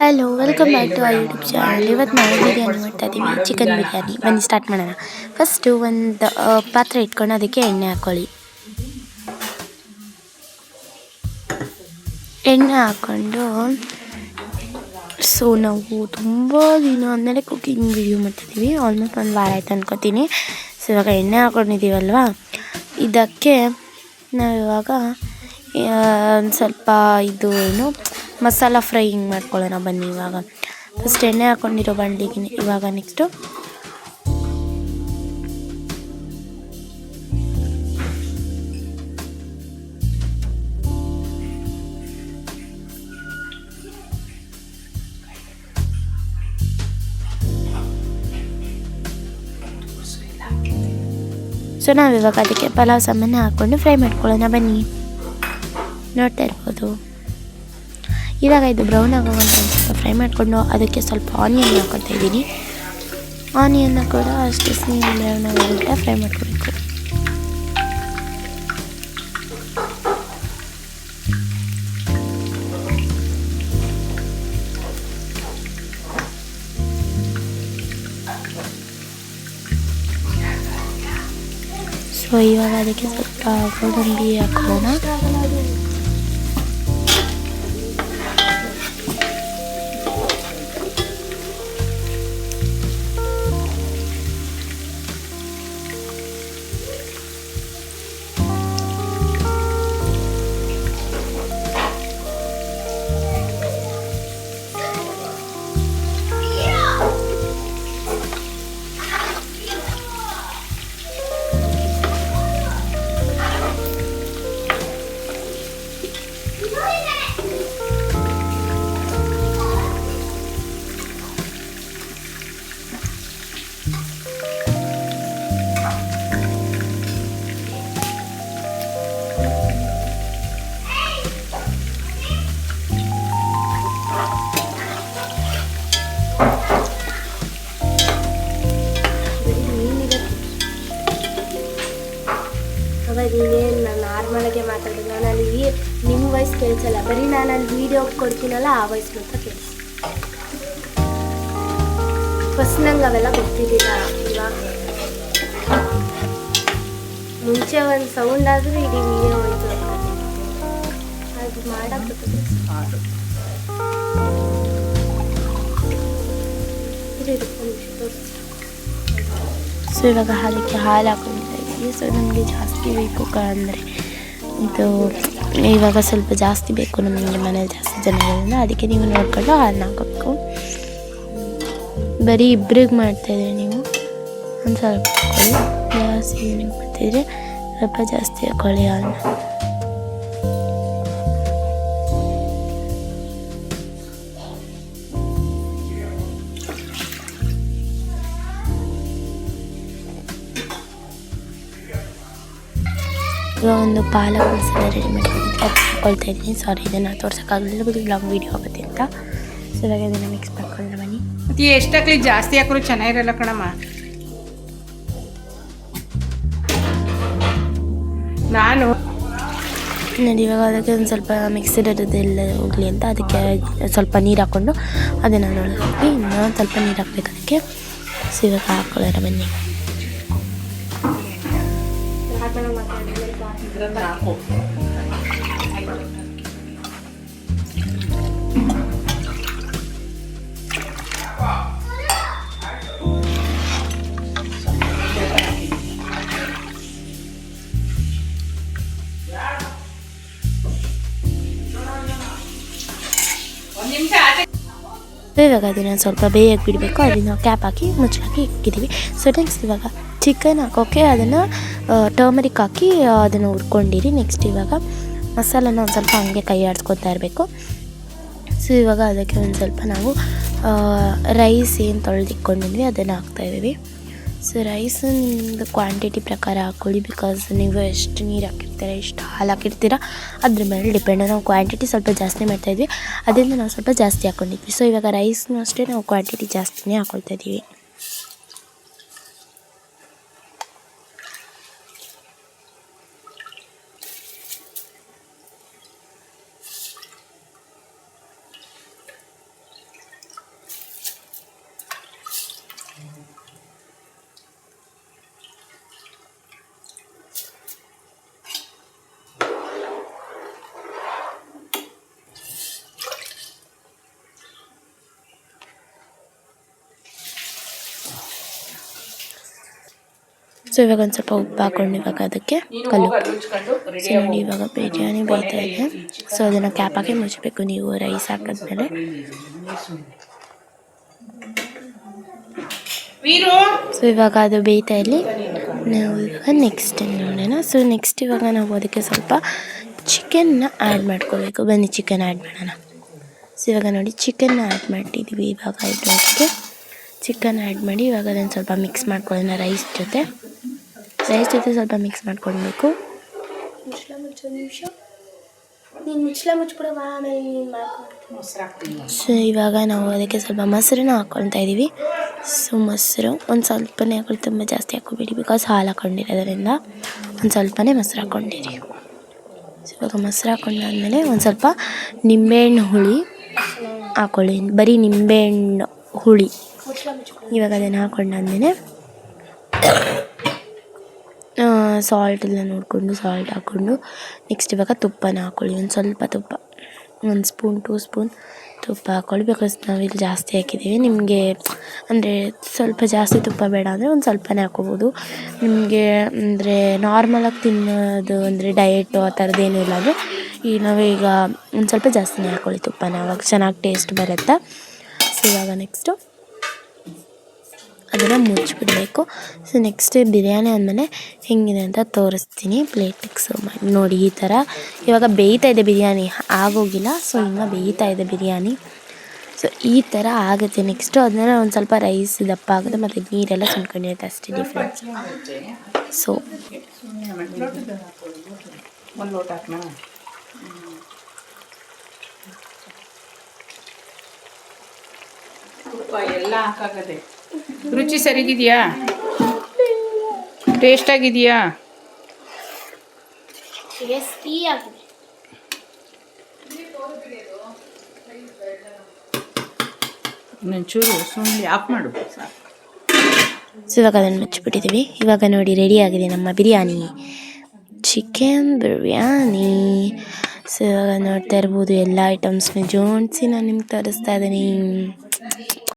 Hello welcome back to our YouTube channel. ಇವತ್ತು ನಾವು ಬಿರಿಯಾನಿ ಮಾಡ್ತಾ ಇದ್ದೀವಿ, ಚಿಕನ್ ಬಿರಿಯಾನಿ. ಬನ್ನಿ ಸ್ಟಾರ್ಟ್ ಮಾಡೋಣ. ಫಸ್ಟು ಒಂದು ಪಾತ್ರೆ ಇಟ್ಕೊಂಡು ಅದಕ್ಕೆ ಎಣ್ಣೆ ಹಾಕ್ಕೊಳ್ಳಿ. ಎಣ್ಣೆ ಹಾಕ್ಕೊಂಡು ನಾವು ತುಂಬ ದಿನ ಆದಮೇಲೆ ಕುಕ್ಕಿಂಗ್ ವಿಡಿಯೋ ಮಾಡ್ತಿದ್ದೀವಿ. ಆಲ್ಮೋಸ್ಟ್ ಒಂದು ವಾರ ಆಯ್ತು ಅನ್ಕೋತೀನಿ. ಇವಾಗ ಎಣ್ಣೆ ಹಾಕ್ಕೊಂಡಿದ್ದೀವಲ್ವ, ಇದಕ್ಕೆ ನಾವಿವಾಗ ಒಂದು ಸ್ವಲ್ಪ ಮಸಾಲ ಫ್ರೈಯಿಂಗ್ ಮಾಡ್ಕೊಳ್ಳೋಣ. ಬನ್ನಿ ಇವಾಗ ಫಸ್ಟ್ ಎಣ್ಣೆ ಹಾಕ್ಕೊಂಡಿರೋ ಬಂಡಿಗೆ ಇವಾಗ ನೆಕ್ಸ್ಟು ನಾವಿವಾಗ ಅದಕ್ಕೆ ಪಲಾವ್ ಸಾಮಾನು ಹಾಕ್ಕೊಂಡು ಫ್ರೈ ಮಾಡ್ಕೊಳ್ಳೋಣ. ಬನ್ನಿ, ನೋಡ್ತಾ ಇರ್ಬೋದು. ಇವಾಗ ಇದು ಬ್ರೌನ್ ಆಗೋವಂತ ಸ್ವಲ್ಪ ಫ್ರೈ ಮಾಡಿಕೊಂಡು ಅದಕ್ಕೆ ಸ್ವಲ್ಪ ಆನಿಯನ್ ಹಾಕ್ಕೊಳ್ತಾ ಇದ್ದೀನಿ. ಆನಿಯನ್ನ ಕೂಡ ಅಷ್ಟೇ ಬ್ರೌನ್ ಆಗೋಗಂಟ ಫ್ರೈ ಮಾಡ್ಕೋಬೇಕು. ಇವಾಗ ಅದಕ್ಕೆ ಸ್ವಲ್ಪ ಗೋಡಂಬಿ ಹಾಕೋಣ. ನೀನೇನು ನಾನು ನಾರ್ಮಲಾಗೆ ಮಾತಾಡೋದು, ನಾನು ಅಲ್ಲಿ ನಿಮ್ಮ ವಾಯ್ಸ್ ಕೇಳಿಸಲ್ಲ, ಬರೀ ನಾನು ಅಲ್ಲಿ ವೀಡಿಯೋ ಕೊಡ್ತೀನಲ್ಲ ಆ ವಾಯ್ಸ್ ಮಾತ್ರ ಕೇಳಿಸಿ. ಫಸ್ಟ್ ನಂಗೆ ಅವೆಲ್ಲ ಗೊತ್ತಿದ್ದಿಲ್ಲ. ಇವಾಗ ಮುಂಚೆ ಒಂದು ಸೌಂಡ್ ಆದರೂ ಇಡೀ ವೀಡಿಯೋ ಹೋಯ್ತು. ಅದು ಮಾಡೋಕ್ಕೆ ಇವಾಗ ಅದಕ್ಕೆ ಹಾಲು ಹಾಕೊಂಡಿದ್ದೆ. ನಮಗೆ ಜಾಸ್ತಿ ಬೇಕು ಅಂದರೆ ಇವಾಗ ಸ್ವಲ್ಪ ಜಾಸ್ತಿ ಬೇಕು ನಮಗೆ, ಮನೇಲಿ ಜಾಸ್ತಿ ಜನ, ಅದಕ್ಕೆ ನೀವು ನೋಡ್ಕೊಂಡು ಹಾಲನ್ನ ಹಾಕೋಬೇಕು. ಬರೀ ಇಬ್ಬರಿಗೆ ಮಾಡ್ತಾಯಿದ್ರೆ ನೀವು ಒಂದು ಸ್ವಲ್ಪ ಹಾಕೊಳ್ಳಿ, ಜಾಸ್ತಿ ಮಾಡ್ತಾಯಿದ್ರೆ ಸ್ವಲ್ಪ ಜಾಸ್ತಿ ಹಾಕೊಳ್ಳಿ ಹಾಲನ್ನ. ಒಂದು ಪಾಲಕ್ ಮಸಾಲ ರೆಡಿ ಮಾಡ್ಕೊಂಡು ಹಾಕ್ಕೊಳ್ತಾ ಇದ್ದೀನಿ. ಸಾರಿ, ಇದನ್ನು ತೋರ್ಸೋಕ್ಕಾಗಲಿಲ್ಲ, ಲಾಂಗ್ ವೀಡಿಯೋ ಆಗುತ್ತೆ ಅಂತ. ಇವಾಗ ಇದನ್ನು ಮಿಕ್ಸ್ ಮಾಡ್ಕೊಂಡು ಬನ್ನಿ. ಎಷ್ಟು ಹಾಕ್ಲಿ ಜಾಸ್ತಿ ಹಾಕಿದ್ರು ಚೆನ್ನಾಗಿರಲ್ಲ ಕಣಮ್ಮ. ನಾನು ನೋಡಿ ಇವಾಗ ಅದಕ್ಕೆ ಒಂದು ಸ್ವಲ್ಪ ಮಿಕ್ಸಿಡೋದೆಲ್ಲ ಹೋಗಲಿ ಅಂತ ಅದಕ್ಕೆ ಸ್ವಲ್ಪ ನೀರು ಹಾಕ್ಕೊಂಡು ಅದನ್ನು ನೋಡಿ ಹಾಕಿ ಇನ್ನೂ ಸ್ವಲ್ಪ ನೀರು ಹಾಕ್ಬೇಕು ಅದಕ್ಕೆ. ಇವಾಗ ಹಾಕ್ಕೊಳ್ಳೋಣ ಬನ್ನಿ. ಇವಾಗ ಅದನ್ನು ಸ್ವಲ್ಪ ಬೇಯಕ್ಕೆ ಬಿಡಬೇಕು. ಅದನ್ನು ಕ್ಯಾಪ್ ಹಾಕಿ ಮುಚ್ಚಾಕಿ ಇಕ್ಕಿದ್ದೀವಿ. ನೆಕ್ಸ್ಟ್ ಇವಾಗ ಚಿಕನ್ ಹಾಕೋಕ್ಕೆ ಅದನ್ನು ಟರ್ಮರಿಕ್ ಹಾಕಿ ಅದನ್ನು ಹುರ್ಕೊಂಡಿರಿ. ನೆಕ್ಸ್ಟ್ ಇವಾಗ ಮಸಾಲನ ಒಂದು ಸ್ವಲ್ಪ ಹಂಗೆ ಕೈ ಆಡಿಸ್ಕೊತಾ ಇರಬೇಕು. ಇವಾಗ ಅದಕ್ಕೆ ಒಂದು ಸ್ವಲ್ಪ ನಾವು ರೈಸ್ ಏನು ತೊಳೆದಿಕ್ಕೊಂಡಿದ್ವಿ ಅದನ್ನು ಹಾಕ್ತಾಯಿದ್ದೀವಿ. ರೈಸ್ ನಿಮ್ಮದು ಕ್ವಾಂಟಿಟಿ ಪ್ರಕಾರ ಹಾಕ್ಕೊಳ್ಳಿ, ಬಿಕಾಸ್ ನೀವು ಎಷ್ಟು ನೀರು ಹಾಕಿರ್ತೀರ, ಎಷ್ಟು ಹಾಲು ಹಾಕಿರ್ತೀರ ಅದ್ರ ಮೇಲೆ ಡಿಪೆಂಡ್. ನಾವು ಕ್ವಾಂಟಿಟಿ ಸ್ವಲ್ಪ ಜಾಸ್ತಿ ಮಾಡ್ತಾಯಿದ್ವಿ, ಅದರಿಂದ ನಾವು ಸ್ವಲ್ಪ ಜಾಸ್ತಿ ಹಾಕ್ಕೊಂಡಿದ್ವಿ. ಇವಾಗ ರೈಸ್ನೂ ಅಷ್ಟೇ ನಾವು ಕ್ವಾಂಟಿಟಿ ಜಾಸ್ತಿನೇ ಹಾಕ್ಕೊಳ್ತಾಯಿದ್ದೀವಿ. ಸೊ ಇವಾಗ ಒಂದು ಸ್ವಲ್ಪ ಉಪ್ಪು ಹಾಕ್ಕೊಂಡು ಇವಾಗ ಅದಕ್ಕೆ ಕಲ್ಲು ಸೊ ನೋಡಿ ಇವಾಗ ಬಿರಿಯಾನಿ ಬೇಯ್ತಾ ಇದೆ. ಸೊ ಅದನ್ನು ಕ್ಯಾಪ್ ಹಾಕಿ ಮುಚ್ಚಬೇಕು ನೀವು ರೈಸ್ ಹಾಕಿದ್ಮೇಲೆ. ಸೊ ಇವಾಗ ಅದು ಬೇಯ್ತಾ ಇಲ್ಲಿ ನಾವು ಇವಾಗ ನೆಕ್ಸ್ಟ್ ನೋಡೋಣ. ಸೊ ನೆಕ್ಸ್ಟ್ ಇವಾಗ ನಾವು ಅದಕ್ಕೆ ಸ್ವಲ್ಪ ಚಿಕನ್ನ ಆ್ಯಡ್ ಮಾಡ್ಕೋಬೇಕು. ಬನ್ನಿ ಚಿಕನ್ ಆ್ಯಡ್ ಮಾಡೋಣ. ಸೊ ಇವಾಗ ನೋಡಿ ಚಿಕನ್ನ ಆ್ಯಡ್ ಮಾಡಿದ್ದೀವಿ. ಇವಾಗ ಇದಕ್ಕೆ ಚಿಕನ್ ಆ್ಯಡ್ ಮಾಡಿ ಇವಾಗ ಅದನ್ನು ಸ್ವಲ್ಪ ಮಿಕ್ಸ್ ಮಾಡ್ಕೊಳ್ಳೋಣ ರೈಸ್ ಜೊತೆ ಸ್ವಲ್ಪ ಮಿಕ್ಸ್ ಮಾಡ್ಕೊಳ್ಬೇಕು. ಸೊ ಇವಾಗ ನಾವು ಅದಕ್ಕೆ ಸ್ವಲ್ಪ ಮೊಸರನ್ನ ಹಾಕ್ಕೊಳ್ತಾ ಇದ್ದೀವಿ. ಸೊ ಮೊಸರು ಒಂದು ಸ್ವಲ್ಪನೇ ಹಾಕೊಳ್ಳಿ, ತುಂಬ ಜಾಸ್ತಿ ಹಾಕ್ಕೊಬೇಡಿ, ಬಿಕಾಸ್ ಹಾಲು ಹಾಕ್ಕೊಂಡಿರೋದ್ರಿಂದ ಒಂದು ಸ್ವಲ್ಪನೇ ಮೊಸರು ಹಾಕ್ಕೊಂಡಿರಿ. ಸೊ ಇವಾಗ ಮೊಸರು ಹಾಕ್ಕೊಂಡಾದ್ಮೇಲೆ ಒಂದು ಸ್ವಲ್ಪ ನಿಂಬೆಹಣ್ಣು ಹುಳಿ ಹಾಕ್ಕೊಳ್ಳಿ, ಬರೀ ನಿಂಬೆಹಣ್ಣು ಹುಳಿ. ಇವಾಗ ಅದನ್ನು ಹಾಕ್ಕೊಂಡಾದ್ಮೇಲೆ ಸಾಲ್ಟ್ ಎಲ್ಲ ನೋಡಿಕೊಂಡು ಸಾಲ್ಟ್ ಹಾಕ್ಕೊಂಡು ನೆಕ್ಸ್ಟ್ ಇವಾಗ ತುಪ್ಪನ ಹಾಕ್ಕೊಳ್ಳಿ. ಒಂದು ಸ್ವಲ್ಪ ತುಪ್ಪ, 1 ಸ್ಪೂನ್ 2 ಸ್ಪೂನ್ ತುಪ್ಪ ಹಾಕ್ಕೊಳ್ಳಿ. ಬಿಕಾಸ್ ನಾವಿಲ್ಲಿ ಜಾಸ್ತಿ ಹಾಕಿದ್ದೀವಿ. ನಿಮಗೆ ಅಂದರೆ ಸ್ವಲ್ಪ ಜಾಸ್ತಿ ತುಪ್ಪ ಬೇಡ ಅಂದರೆ ಒಂದು ಸ್ವಲ್ಪನೇ ಹಾಕ್ಕೋಬೋದು. ನಿಮಗೆ ಅಂದರೆ ನಾರ್ಮಲಾಗಿ ತಿನ್ನೋದು ಅಂದರೆ ಡಯೆಟು ಆ ಥರದ್ದೇನೂ ಇಲ್ಲ ಅಂದರೆ ನಾವೀಗ ಒಂದು ಸ್ವಲ್ಪ ಜಾಸ್ತಿನೇ ಹಾಕ್ಕೊಳ್ಳಿ ತುಪ್ಪನ, ಅವಾಗ ಚೆನ್ನಾಗಿ ಟೇಸ್ಟ್ ಬರುತ್ತೆ. ಸೊ ಇವಾಗ ನೆಕ್ಸ್ಟು ಅದನ್ನು ಮುಚ್ಚಿಬಿಡಬೇಕು. ಸೊ ನೆಕ್ಸ್ಟ್ ಬಿರಿಯಾನಿ ಆದಮೇಲೆ ಹೆಂಗಿದೆ ಅಂತ ತೋರಿಸ್ತೀನಿ. ಪ್ಲೇಟಿಗೆ ಸರ್ವ್ ಮಾಡಿ ನೋಡಿ. ಈ ಥರ ಇವಾಗ ಬೇಯ್ತಾ ಇದೆ ಬಿರಿಯಾನಿ, ಆಗೋಗಿಲ್ಲ. ಸೊ ಇನ್ನೂ ಬೇಯ್ತಾ ಇದೆ ಬಿರಿಯಾನಿ. ಸೊ ಈ ಥರ ಆಗುತ್ತೆ. ನೆಕ್ಸ್ಟು ಅದನ್ನ ಒಂದು ಸ್ವಲ್ಪ ರೈಸ್ ದಪ್ಪ ಆಗುತ್ತೆ ಮತ್ತು ನೀರೆಲ್ಲ ಸುಂದ್ಕೊಂಡಿರುತ್ತೆ, ಅಷ್ಟೇ ಡಿಫ್ರೆನ್ಸ್. ಸೊ ಎಲ್ಲ ಹಾಕಾಗದೆ. ರುಚಿ ಸರಿಗಿದೆಯಾ? ಟೇಸ್ಟ್ ಆಗಿದೆಯಾ? ಒಂಚೂರು ಸುಮ್ಮನೆ ಆಫ್ ಮಾಡು. ಸೊ ಇವಾಗ ಅದನ್ನು ಮುಚ್ಚಿಬಿಟ್ಟಿದ್ದೀವಿ. ಇವಾಗ ನೋಡಿ ರೆಡಿ ಆಗಿದೆ ನಮ್ಮ ಬಿರಿಯಾನಿ, ಚಿಕನ್ ಬಿರಿಯಾನಿ. ಸೊ ಇವಾಗ ನೋಡ್ತಾ ಇರ್ಬೋದು ಎಲ್ಲ ಐಟಮ್ಸ್ನ ಜೋಡಿಸಿ ನಾನು ನಿಮ್ಗೆ ತೋರಿಸ್ತಾ ಇದ್ದೀನಿ.